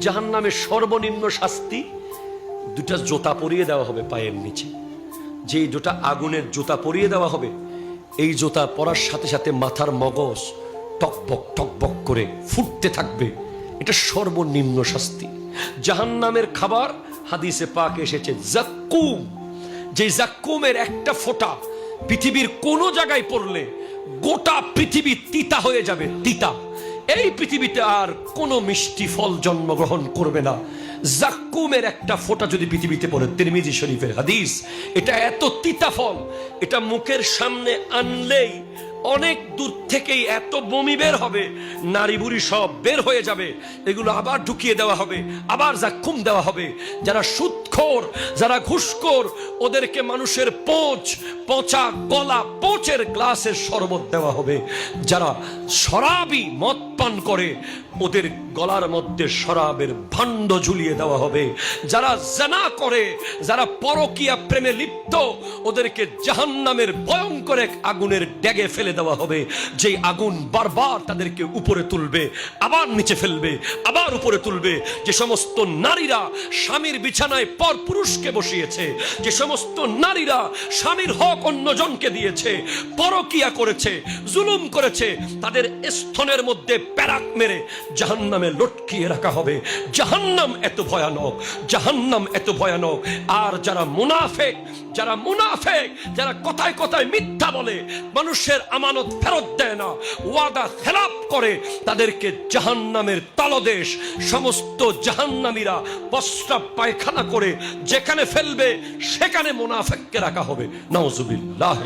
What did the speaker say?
জাহান্নামের সর্বনিম্ন শাস্তি, দুটা জুতা পরিয়ে দেওয়া হবে পায়ের নিচে। যেই দুটা আগুনের জুতা পরিয়ে দেওয়া হবে, এই জুতা পরার সাথে সাথে মাথার মগজ টকবক টকবক করে ফুটতে থাকবে। এটা সর্বনিম্ন শাস্তি। জাহান্নামের খাবার হাদিসে পাক এসেছে জাক্কুম। যে জাক্কুমের একটা ফোঁটা পৃথিবীর কোন জায়গায় পড়লে গোটা পৃথিবী তিতা হয়ে যাবে, তিতা। এই পৃথিবীতে আর কোনো মিষ্টি ফল জন্মগ্রহণ করবে না। জাক্কুমের একটা ফোঁটা যদি পৃথিবীতে পড়ে, তিরমিজি শরীফের হাদিস, এটা এত তিতা ফল, এটা মুখের সামনে আনলেই অনেক দূর থেকেই এত বমি বের হবে, নারী বুড়ি সব বের হয়ে যাবে। এগুলো আবার ঢুকিয়ে দেওয়া হবে, আবার জাক্কুম দেওয়া হবে। যারা সুদখোর, যারা ঘুষখোর, ওদেরকে মানুষের পচা গলা পচের গ্লাসের শরবত দেওয়া হবে। যারা শরাবি মদ পান করে, ওদের গলার মধ্যে শরাবের ভাণ্ড ঝুলিয়ে দেওয়া হবে। যারা জিনা করে, যারা পরকীয়া প্রেমে লিপ্ত, ওদেরকে জাহান্নামের ভয়ঙ্কর এক আগুনের ডেগে ফেলে দেওয়া হবে। যেই আগুন বারবার তাদেরকে উপরে তুলবে, আবার নিচে ফেলবে, আবার উপরে তুলবে। যে সমস্ত নারীরা স্বামীর বিছানায় পর পুরুষকে বসিয়েছে, যে সমস্ত নারীরা স্বামীর হক অন্যজনকে দিয়েছে, পরকীয়া করেছে, জুলুম করেছে, তাদের স্তনের মধ্যে প্যারাক মেরে জাহান্নামে লটকিয়ে রাখা হবে। জাহান্নাম এত ভয়ানক, জাহান্নাম এত ভয়ানক। আর যারা মুনাফেক, যারা কথায় কথায় মিথ্যা বলে, মানুষের আমানত ফেরত দেয় না, ওয়াদা খেলাপ করে, তাদেরকে জাহান্নামের তলদেশ সমস্ত জাহান্নামীরা প্রস্রাব পায়খানা করে যেখানে ফেলবে সেখানে মুনাফেককে রাখা হবে। নাউজুবিল্লাহ।